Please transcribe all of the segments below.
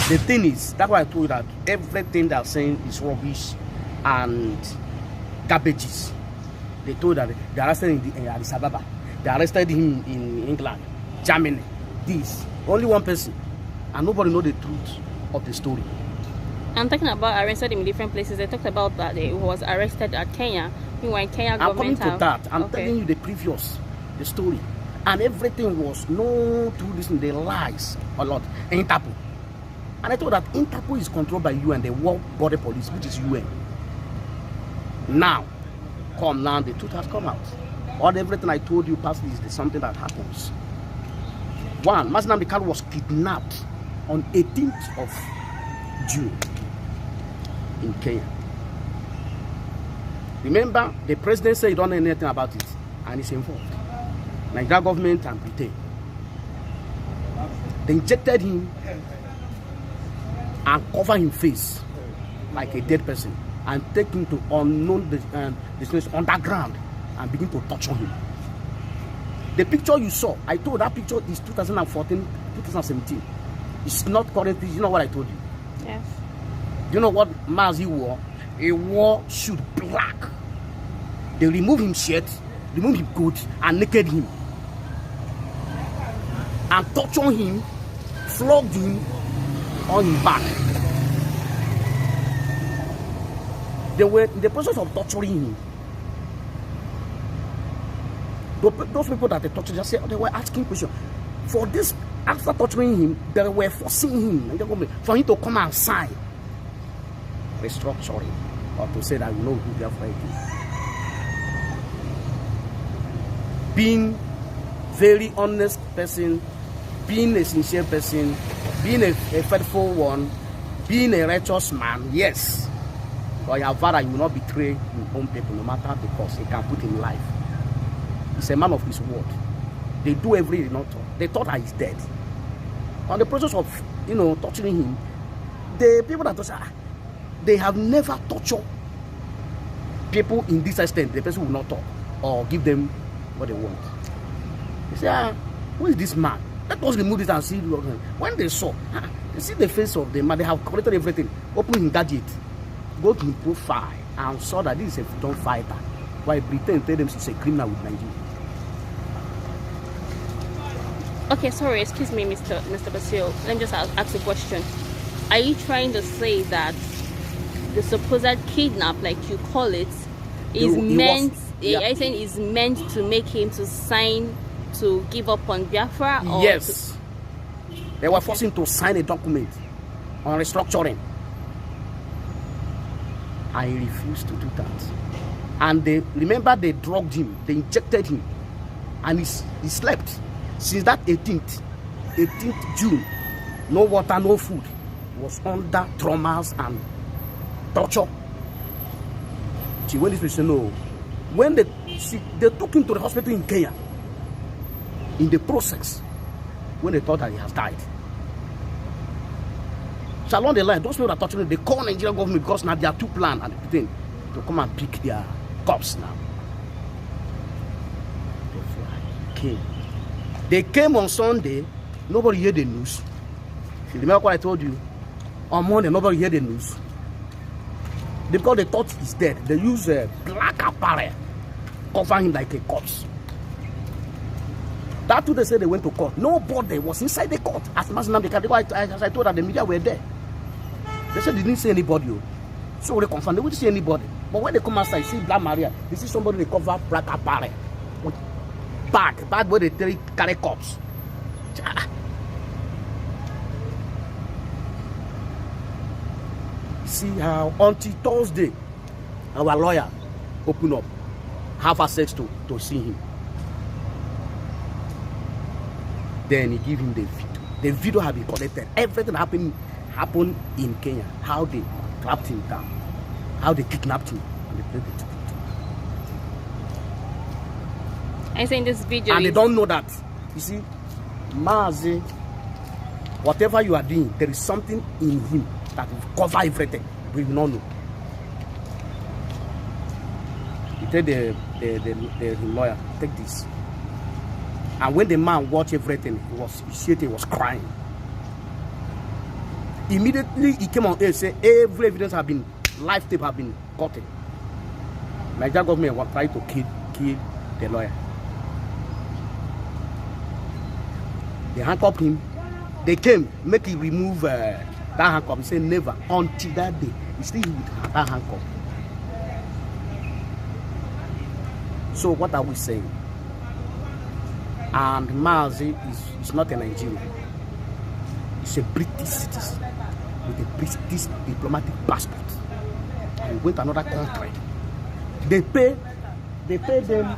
The thing is, that's why I told you that everything they're saying is rubbish and garbages. They told that they arrested him in Addis Ababa. They arrested him in England, Germany. This. Only one person. And nobody knows the truth of the story. I'm talking about arrested in different places. They talked about that he was arrested at Kenya. Meanwhile, in Kenya I'm coming government to that. I'm telling you the story. And everything was no true this in the lies a lot. Interpol. And I thought that Interpol is controlled by UN, the World Border Police, which is UN. Now, the truth has come out. All everything I told you past is something that happens. One, Mazi Nnamdi Kanu was kidnapped on 18th of June in Kenya. Remember, the president said he don't know anything about it, and he's involved. Nigeria government and Britain. They injected him and covered his face like a dead person and take him to unknown destination underground and begin to torture him. The picture you saw, I told that picture is 2014, 2017. It's not current. You know what I told you? Yes. You know what Mazi wore? He wore suit black. They removed his shirt, removed his coat, and naked him. And tortured him, flogged him on his back. They were in the process of torturing him. Those people that they tortured just said, they were asking questions. For this, after torturing him, they were forcing him for him to come and sign restructuring, or to say that we know who they are fighting. Being very honest person, being a sincere person, being a faithful one, being a righteous man, yes. But your father, you will not betray your own people, no matter the cost he can put in life. He's a man of his word. They do everything not talk. They thought that he's dead. On the process of, torturing him, the people that say, they have never tortured people in this extent. The person will not talk or give them what they want. They say, who is this man? Let us remove this and see. When they saw, they see the face of the man, they have collected everything, open his gadget, go to his profile, and saw that this is a freedom fighter. Why Britain tell them she's a criminal with Nigeria. Okay, sorry, excuse me, Mr. Basil. Let me just ask a question. Are you trying to say that the supposed kidnap, like you call it, is meant? I think is meant to make him to sign to give up on Biafra? Or yes. They were forcing him to sign a document on restructuring. I refused to do that. And they drugged him, they injected him, and he slept. Since that 18th June, no water, no food. He was under traumas and torture. See, when this person know, when they took him to the hospital in Kenya, in the process, when they thought that he has died. So along the line, those people that are torturing, they call Nigerian government because now they are too planned and everything to come and pick their cops now. They came on Sunday, nobody heard the news. You remember what I told you? On Monday, nobody heard the news. Because they thought he's dead, they used a black apparel, cover him like a corpse. That too, they said they went to court. Nobody was inside the court. As Mazi Nnamdi Kanu, as I told that the media were there. They said they didn't see anybody. So they confirmed they wouldn't see anybody. But when they come outside, see Black Maria, they see somebody they cover black apparel. Bag where they carry cops. See how until Thursday, our lawyer open up, have access to see him. Then he give him the video. The video have been collected. Everything happened in Kenya. How they trapped him down, how they kidnapped him, and they played it. I say in this video, and they don't know that. You see, Mazi, whatever you are doing, there is something in him that will cover everything. We will not know. He told the lawyer, take this. And when the man watched everything, he was crying. Immediately he came on air, say every evidence have been, live tape have been gotten. Nigeria government was trying to kill the lawyer. They handcuffed him. They came, make him remove that handcuff. He said never. Until that day, he still with that handcuff. So what are we saying? And Mazi is not a Nigerian. He's a British citizen with a British diplomatic passport. And he went to another country. They pay them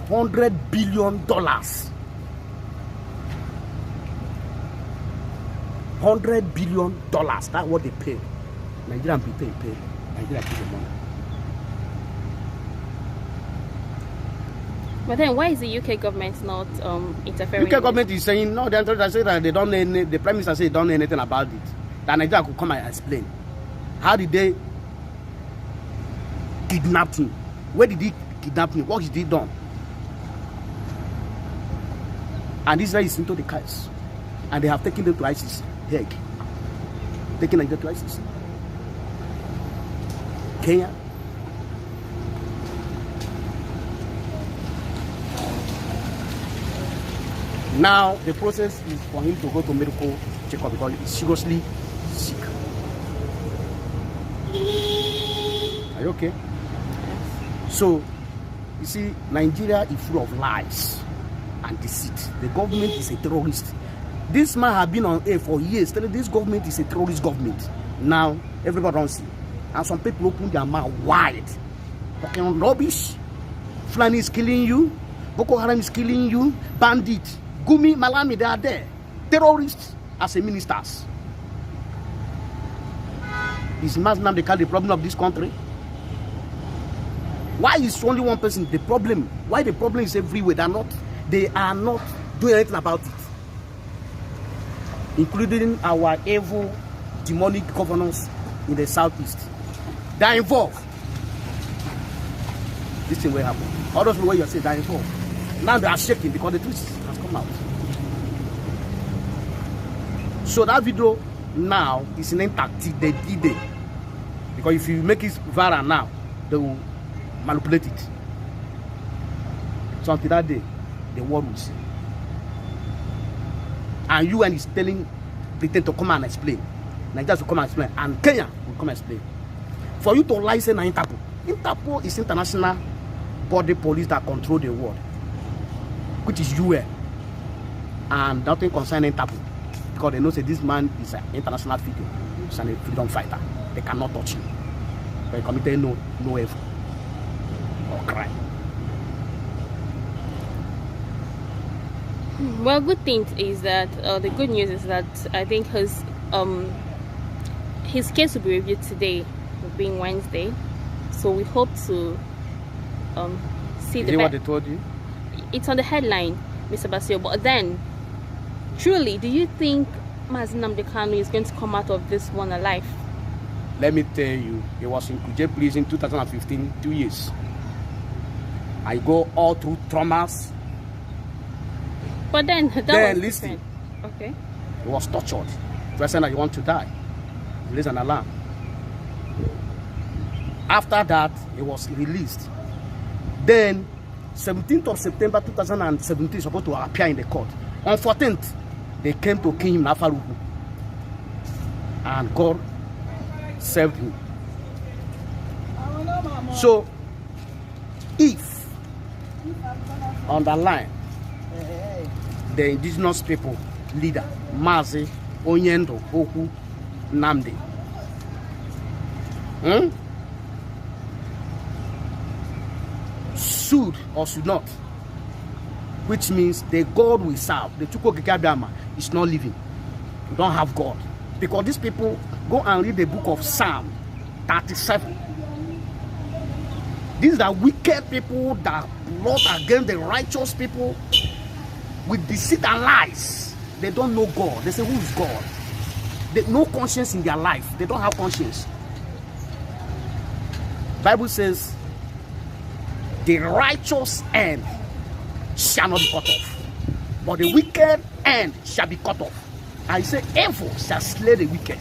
$100 billion. $100 billion. That's what they pay. Nigerian people pay. Nigeria pay the money. But then why is the UK government not interfering? UK government is saying no. They say that they don't know. The Prime Minister said they don't know anything about it. That Nigeria could come and explain. How did they kidnap him? Where did he kidnap him? What did he done? And Israel is into the case, and they have taken them to ISIS. Hague. Taking Nigeria to ISIS. Kenya. Now the process is for him to go to medical checkup because he's seriously sick. Are you okay? So you see, Nigeria is full of lies and deceit. The government is a terrorist. This man has been on air for years telling this government is a terrorist government. Now everybody don't see. And some people open their mouth wide. Talking rubbish. Fulani is killing you. Boko Haram is killing you. Bandit. Gumi, Malami, they are there. Terrorists as a ministers. Is Muslim they call the problem of this country? Why is only one person the problem? Why the problem is everywhere? They are not doing anything about it. Including our evil, demonic governors in the southeast. They are involved. This thing will happen. All those people you are saying they are involved. Now they are shaking because the truth has come out. So that video now is an tactic they did it. Because if you make it viral now, they will manipulate it. So until that day, the world will see. And UN is telling Britain to come and explain. Nigeria will come and explain. And Kenya will come and explain. For you to license Interpol. Interpol is international body police that control the world, which is UN. And nothing concerning Interpol. Because they know that this man is an international figure. He's a freedom fighter. They cannot touch him. But he committed no evil or crime. Well, good thing is that the good news is that I think his case will be reviewed today, being Wednesday. So we hope to see the. What they told you? It's on the headline, Mr. Basio. But then, truly, do you think Mazi Nnamdi Kanu is going to come out of this one alive? Let me tell you, he was in Kuje prison in 2015, 2 years. I go all through traumas. But then that was listen. different. Okay. He was tortured. Person that you want to die. He raised an alarm. After that, he was released. Then, 17th of September 2017, he's supposed to appear in the court. On 14th, they came to kill him in Afaruku. And God saved him. So, if on the line, the indigenous people leader, Mazi Onyendo Oku Nnamdi, should or should not, which means the God we serve, the Chukwokikabiyama, is not living. We don't have God. Because these people, go and read the book of Psalm 37. These are wicked people that plot against the righteous people with deceit and lies. They don't know God. They say, who is God? They no conscience in their life. They don't have conscience. Bible says, the righteous end shall not be cut off, but the wicked end shall be cut off. I say, evil shall slay the wicked,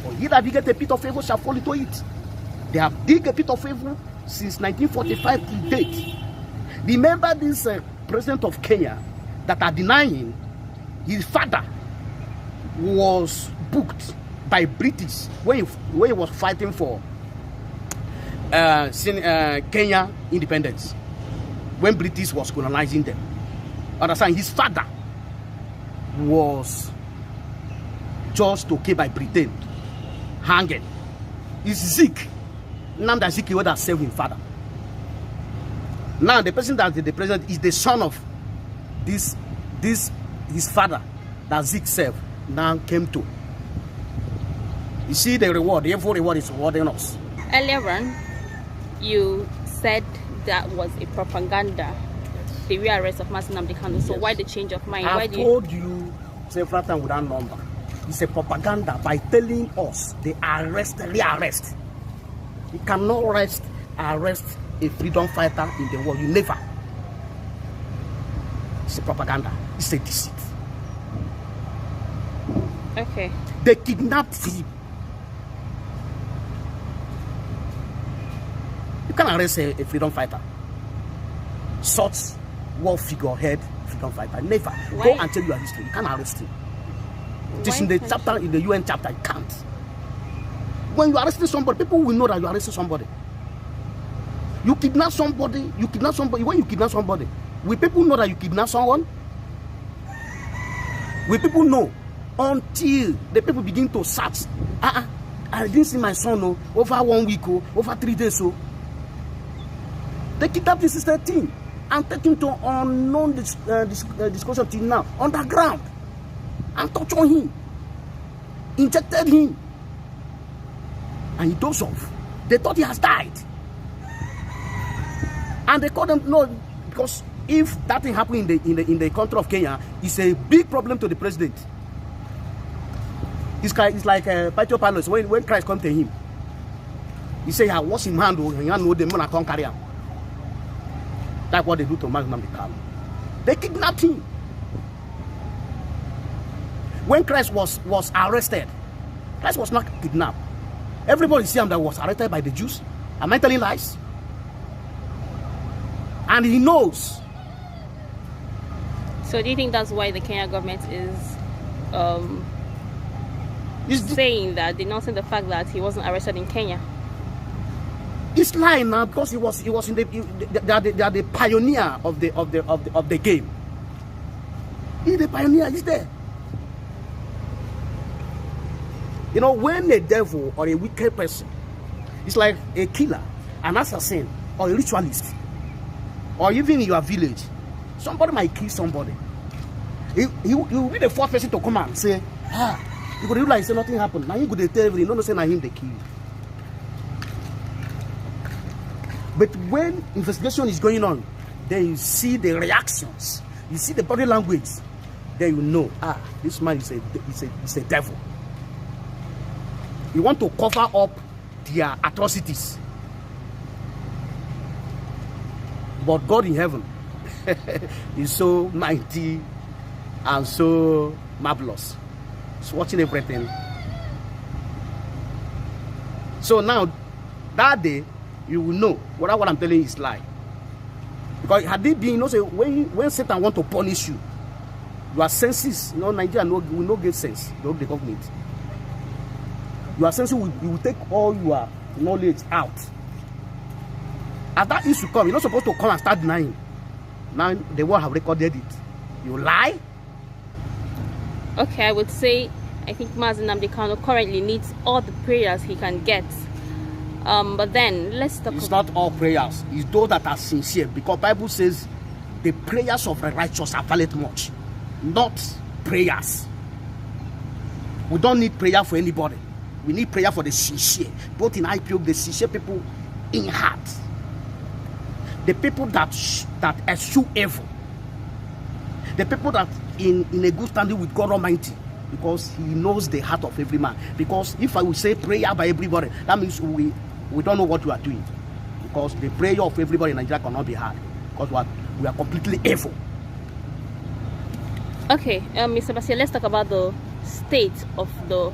For he that diggeth a pit of evil shall fall into it. They have digged a pit of evil since 1945 to date. Remember this president of Kenya that are denying his father was booked by British when he was fighting for Kenya independence, when British was colonizing them. Understand, his father was just okay by Britain, hanging. It's Zeke. Now that Zeke would have saved his father. Now the person that the president is the son of this his father that Zeke served now came to. You see the reward, the evil reward is rewarding us. Earlier on, you said that was a propaganda, the rearrest of Mazi Nnamdi Kanu. So why the change of mind? I've told you several times with that number. It's a propaganda by telling us they arrest, rearrest. You cannot arrest a freedom fighter in the world. You never. It's a propaganda. It's a deceit. Okay. They kidnapped him. You can't arrest a freedom fighter. Such war figurehead freedom fighter. Never. Why? Go and tell your history. You can't arrest him. It is in the chapter, in the UN chapter, you can't. When you arrest somebody, people will know that you arrested somebody. You kidnap somebody, when you kidnap somebody, will people know that you kidnap someone? Will people know? Until the people begin to search. I didn't see my son over 1 week, over 3 days. They kidnapped his sister team and take him to unknown discussion till now, underground, and torture him, injected him, and he dozed off. They thought he has died. And they called them, no, because if that thing happened in the country of Kenya, it's a big problem to the president. It's like Patio Palace when Christ come to him. He say, I wash him hand, and know the man I can't carry him. That's what they do to Mazi Nnamdi Kanu. They kidnapped him. When Christ was arrested, Christ was not kidnapped. Everybody see him that was arrested by the Jews. Am I telling lies? And he knows. So do you think that's why the Kenya government is saying that, denouncing the fact that he wasn't arrested in Kenya? It's lying now because he was in they are the pioneer of the game. He's the pioneer. He's there. You know, when a devil or a wicked person, it's like a killer, an assassin, or a ritualist, or even in your village, somebody might kill somebody. He will be the first person to come and say, you could realize nothing happened. Now you could tell everything, don't say now him they kill you. But when investigation is going on, then you see the reactions, you see the body language, then you know, this man is a devil. You want to cover up their atrocities. But God in heaven is so mighty and so marvelous. He's watching everything. So now, that day, you will know what I'm telling you is lie. Because had it been, when Satan want to punish you, your senses, Nigeria will not get sense, the government. Your senses will take all your knowledge out. As that issue come, you're not supposed to come and start denying. Now the world have recorded it. You lie? Okay, I would say I think Mazi Nnamdi Kanu currently needs all the prayers he can get. But then let's talk. It's not all prayers. It's those that are sincere, because Bible says the prayers of the righteous availeth much. Not prayers. We don't need prayer for anybody. We need prayer for the sincere, both in IPOB, the sincere people in heart. The people that eschew evil. The people that in a good standing with God Almighty, because He knows the heart of every man. Because if I will say prayer by everybody, that means we don't know what we are doing. Because the prayer of everybody in Nigeria cannot be heard. Because we are completely evil. Okay, Mr. Basil, let's talk about the state of the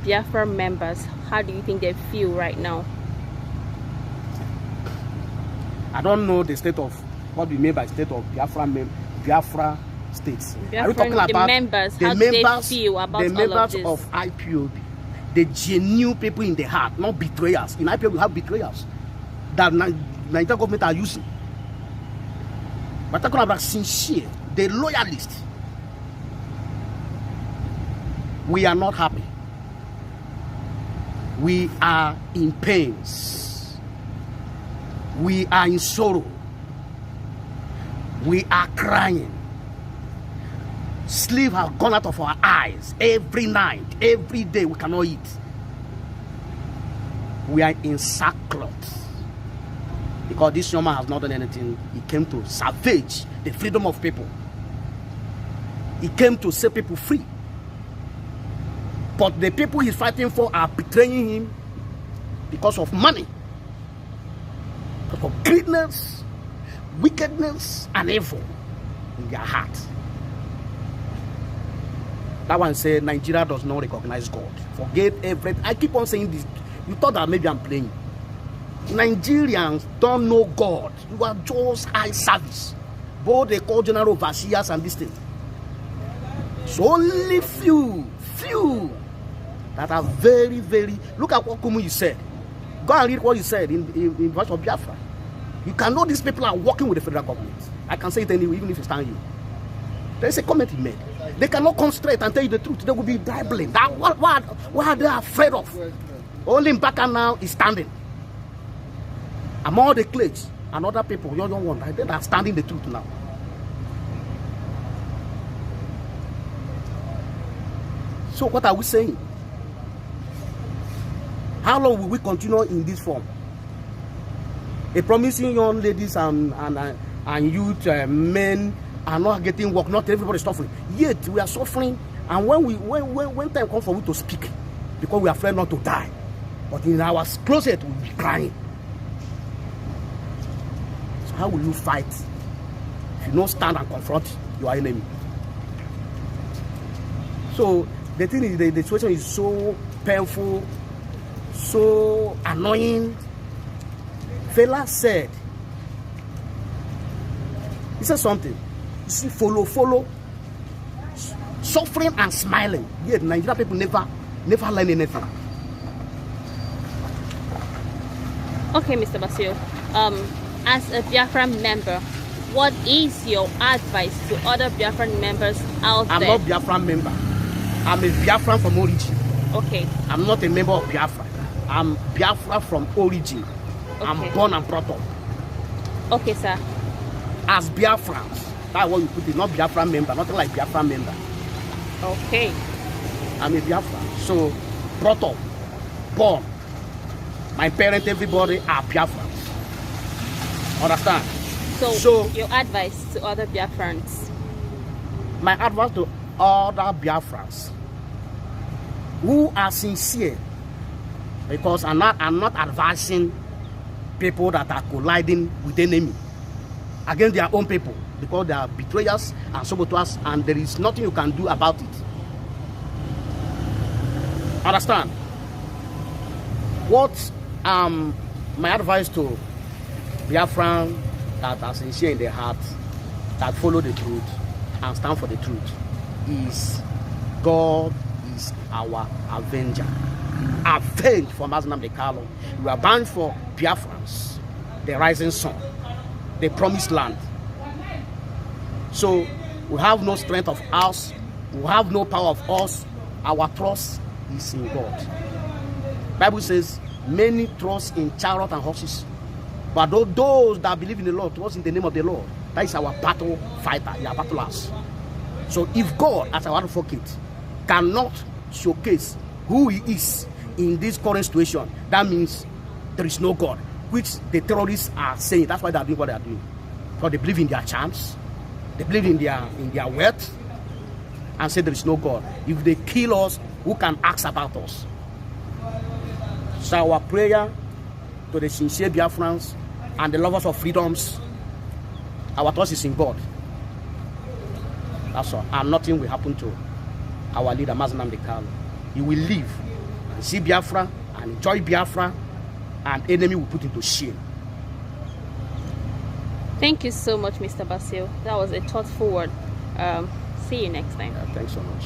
Biafra members, how do you think they feel right now? I don't know the state of what we mean by state of Biafra states. Are we talking about the members? How do they feel about the all members of IPOB, the genuine people in the heart, not betrayers. In IPOB, we have betrayers that Nigerian government are using. We're talking about sincere, the loyalists. We are not happy. We are in pains. We are in sorrow. We are crying. Sleep has gone out of our eyes every night, every day. We cannot eat. We are in sackcloth because this young man has not done anything. He came to savage the freedom of people. He came to set people free. But the people he's fighting for are betraying him because of money, because of greediness, wickedness, and evil in their heart. That one said Nigeria does not recognize God. Forget everything. I keep on saying this. You thought that maybe I'm playing. Nigerians don't know God. You are just eye service. Both they call general overseers and this thing. So only few that are very, very. Look at what Kumu said. Go and read what he said in verse of Biafra. You can know these people are working with the federal government. I can say it anyway, even if it's stand you. There is a comment he made. They cannot come straight and tell you the truth. They will be dribbling. That what are they afraid of? Only Mbaka now is standing. Among the clades and other people, young one, they are standing the truth now. So what are we saying? How long will we continue in this form? A promising young ladies and youth men are not getting work. Not everybody is suffering. Yet we are suffering. And when time comes for we to speak, because we are afraid not to die, but in our closet we'll be crying. So how will you fight if you don't stand and confront your enemy? So the thing is, the situation is so painful, so annoying. Fela said, he said something. You see, follow, suffering and smiling. Yet Nigerian people never learn anything. Okay, Mr. Basil. As a Biafran member, what is your advice to other Biafran members out there? I'm not Biafran member. I'm a Biafran from origin. Okay. I'm not a member of Biafra. I'm Biafra from origin. Okay. I'm born and brought up. Okay, sir. As Biafrans, that's what you put it, not Biafran member, nothing like Biafran member. Okay. I'm a Biafran. So, brought up, born. My parents, everybody are Biafrans. Understand? So your advice to other Biafrans? My advice to other Biafrans who are sincere, because I'm not advising people that are colliding with the enemy against their own people, because they are betrayers and saboteurs, and there is nothing you can do about it. Understand? What my advice to Biafran that are sincere in their heart, that follow the truth and stand for the truth, is God is our avenger. Avenge for Mazi Nnamdi Kanu. We are bound for Biafrans, the rising sun, the promised land. So we have no strength of us, we have no power of us. Our trust is in God. Bible says, many trust in chariot and horses, but those that believe in the Lord trust in the name of the Lord. That is our battle fighter, our battle ass. So if God, as our advocate, cannot showcase who he is in this current situation, that means there is no God, which the terrorists are saying. That's why they are doing what they are doing. Because they believe in their charms, they believe in their wealth, and say there is no God. If they kill us, who can ask about us? So our prayer to the sincere Biafrans and the lovers of freedoms, our trust is in God. That's all. And nothing will happen to our leader, Mazi Nnamdi Kanu. He will live see Biafra and enjoy Biafra, and enemy will put into shame. Thank you so much, Mr. Basil. That was a thoughtful word. See you next time. Thanks so much.